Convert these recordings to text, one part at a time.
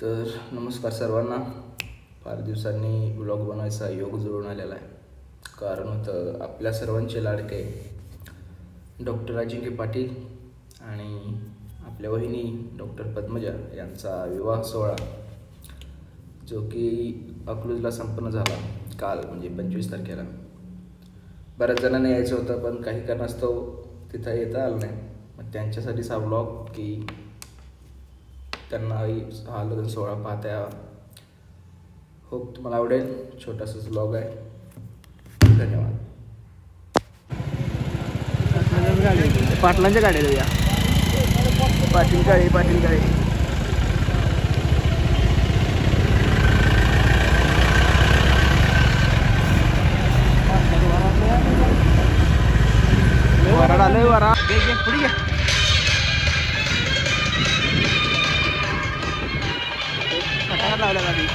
तर नमस्कार सर्वांना. फार दिवसांनी ब्लॉग बनवायचा योग जुळून आलेला आहे. कारण होतं आपल्या सर्वांचे लाडके डॉक्टर अजिंक्य पाटील आणि आपल्या वहिनी डॉक्टर पद्मजा यांचा विवाह सोहळा, जो की अकलूजला संपन्न झाला काल, म्हणजे 25 तारखेला. बऱ्याच जणांना यायचं होतं, पण काही कारणास्तव तिथं येता आलं नाही. मग त्यांच्यासाठीच हा ब्लॉग, की त्यांनाही हा लग्न सोहळा पाहता यावा. होप तुम्हाला आवडेल. छोटासाच ब्लॉग आहे. धन्यवाद. पाटलांच्या गाड्या जाऊया. पाटील गाडी वराड आलंय. वरा पुढे घ्या. लावल्या गाडी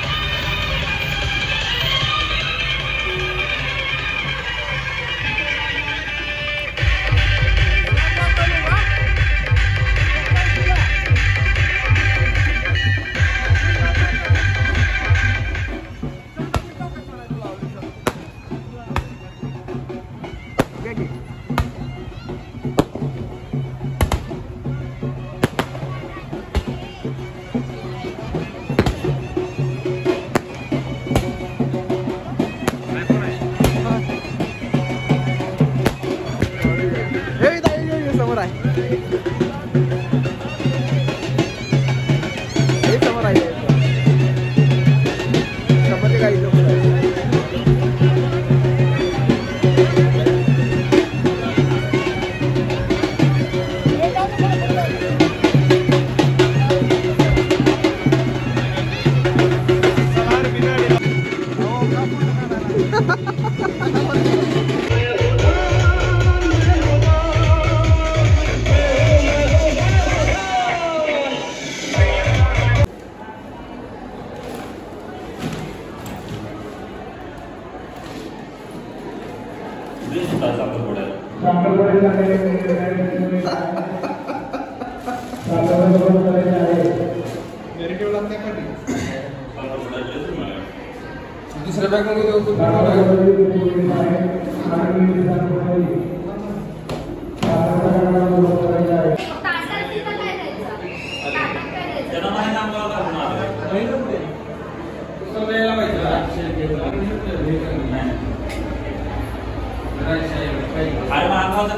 समोर आहे. समोर आहे. समोरच्या गाडी दुसऱ्या बॅग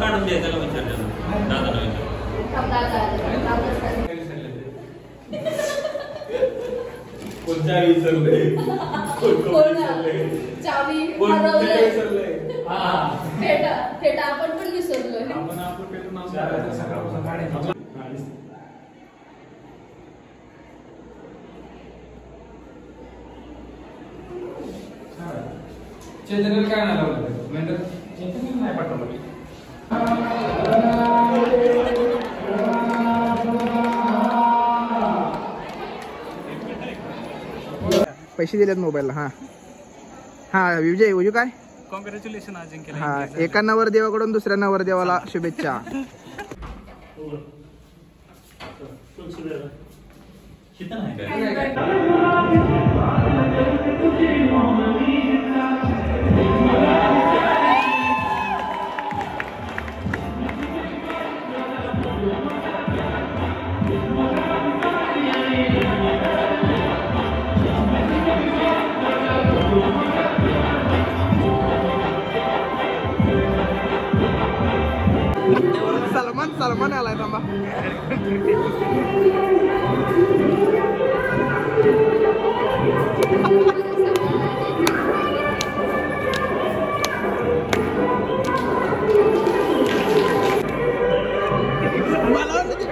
काढून द्या. त्याला विचारलं कोणत्या विसरले चावी फेटा आपण पण विसरलोय. चेतन काय नाही चेतन नाही पाठवलं. पैसे दिलेत मोबाईलला. हा विजय उजू काय कॉंग्रॅच्युलेशन अजिंक्य. हा, एका नवरदेवाकडून दुसऱ्या नवरदेवाला शुभेच्छा. सलमान आलाय. थांबा. मला नाही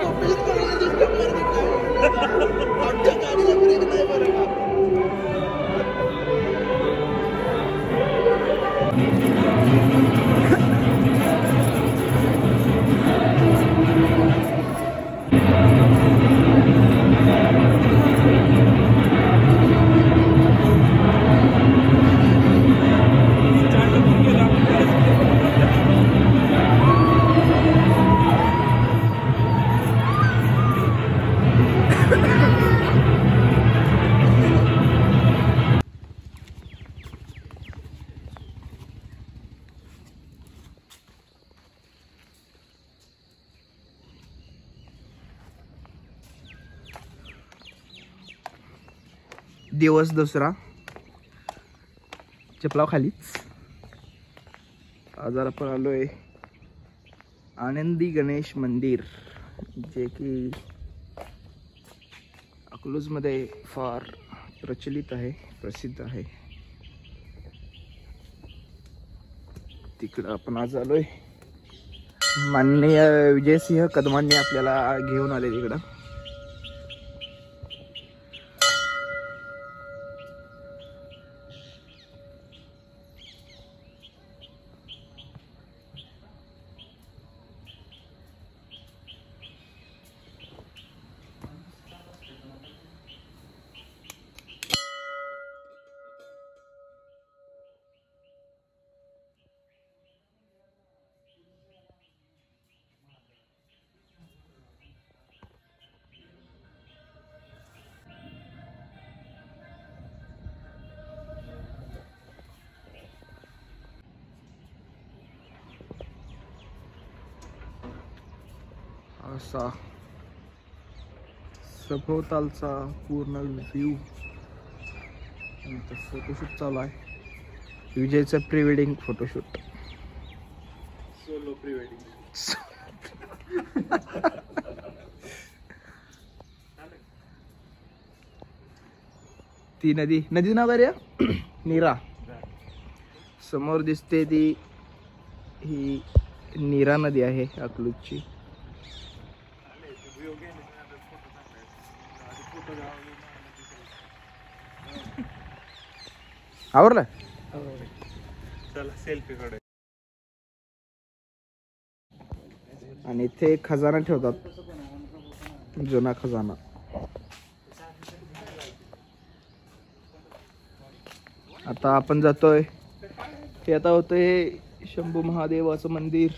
दिवस दुसरा चपलाव खालीच. आज आपण आलोय आनंदी गणेश मंदिर, जे की अकलूजमध्ये फार प्रचलित आहे, प्रसिद्ध आहे. तिकडं आपण आज आलोय. माननीय विजयसिंह कदमांनी आपल्याला घेऊन आले तिकडं. असा सभोवतालचा पूर्ण व्ह्यू. फोटोशूट चालू आहे. विजयचं pre wedding photoshoot. Solo pre wedding. ती नदी नाव काय रे? नीरा. समोर दिसते ती, ही नीरा नदी आहे अकलूजची. आवरलं. चला सेल्फी कडे. आणि इथे खजाना ठेवतात, जुना खजाना. आता आपण जातोय, हे आता होतंय शंभू महादेवाचं मंदिर.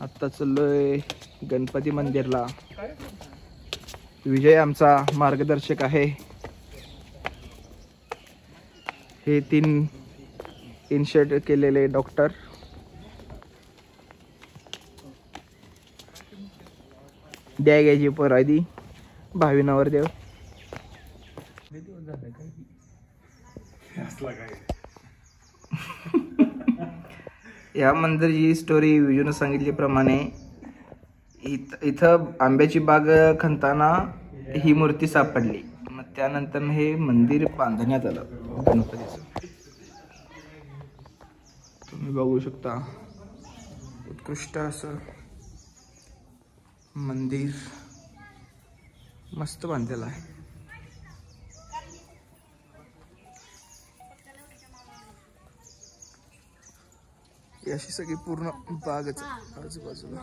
आता चाललोय गणपती मंदिरला. विजय आमचा मार्गदर्शक आहे. हे 3 इनशर्ट केलेले डॉक्टर. द्या घ्यायची परादी भावी नवरदेव. या मंदिराची स्टोरी विजून सांगितल्याप्रमाणे इथं आंब्याची बाग खणताना ही मूर्ती सापडली. मग त्यानंतर हे मंदिर बांधण्यात आलं गणपतीचं. तुम्ही बघू शकता उत्कृष्ट असं मंदिर मस्त बांधलेलं आहे. अशी सगळी पूर्ण बागच आजूबाजूला.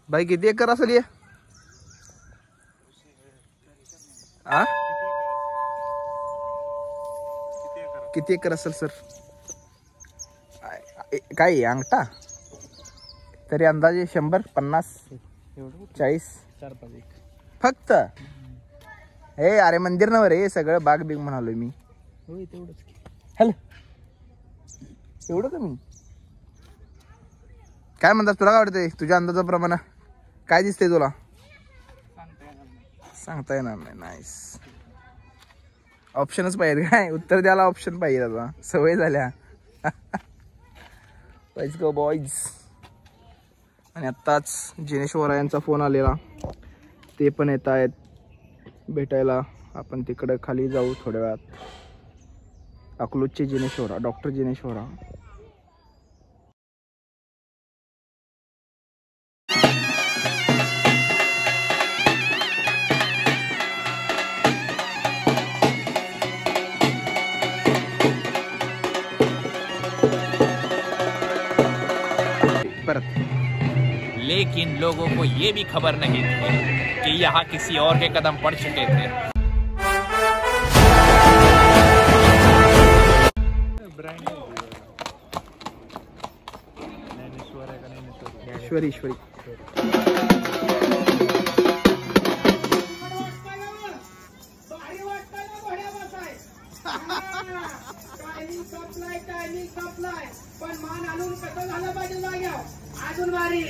बाई किती एकर असेल या? किती एकर असेल सर? काय अंगठा तरी अंदाजे 100, 50, 40, 4-5 फक्त. हे अरे मंदिर नव्हे रे, सगळं बाग बिग म्हणालोय मी. हॅलो, एवढं कमी? काय म्हणतात, तुला काय वाटतंय? तुझ्या अंदाजाप्रमाणे काय दिसतंय तुला? सांगता येणार नाही. नाईस. ऑप्शनच पाहिजे काय? उत्तर द्यायला ऑप्शन पाहिजे. आता सवय झाल्या. Let's go boys. आणि आत्ताच जिनेश्वर यांचा फोन आलेला, ते पण येत आहेत भेटायला. आपण तिकडे खाली जाऊ थोड्या वेळात. अकलूजचे जिनेश्वरा, डॉक्टर जिनेश्वरा. लेकिन लोगों को ये भी खबर नहीं थी कि यहाँ किसी और के कदम पड़ चुके थे. ईश्वरी पण मान आणून कसं झालं पाहिजे जाग्यावर अजून भारी.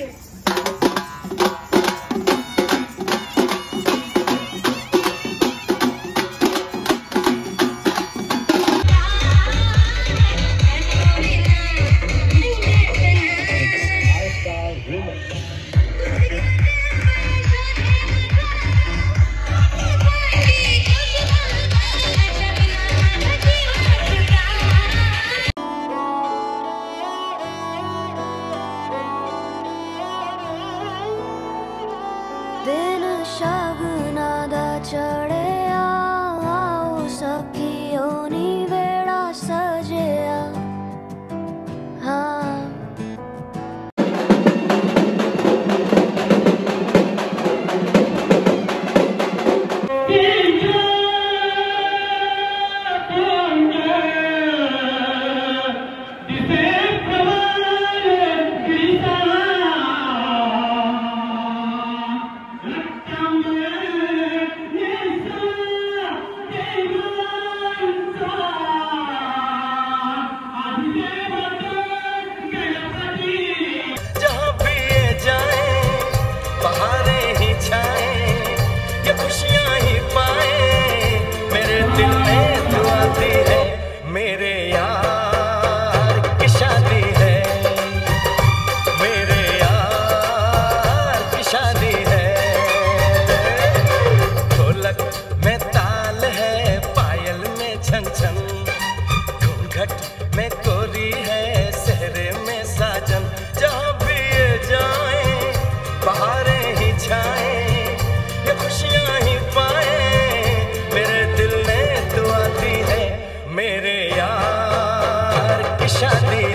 शगुनादा चढ़िया आओ सखियों नी वेड़ा सजिया हाँ में कोरी है सहरे में साजन जहाँ भी ये जाए बहारें ही छाए ये खुशियाँ ही पाए मेरे दिल ने दुआ दी है मेरे यार की शादी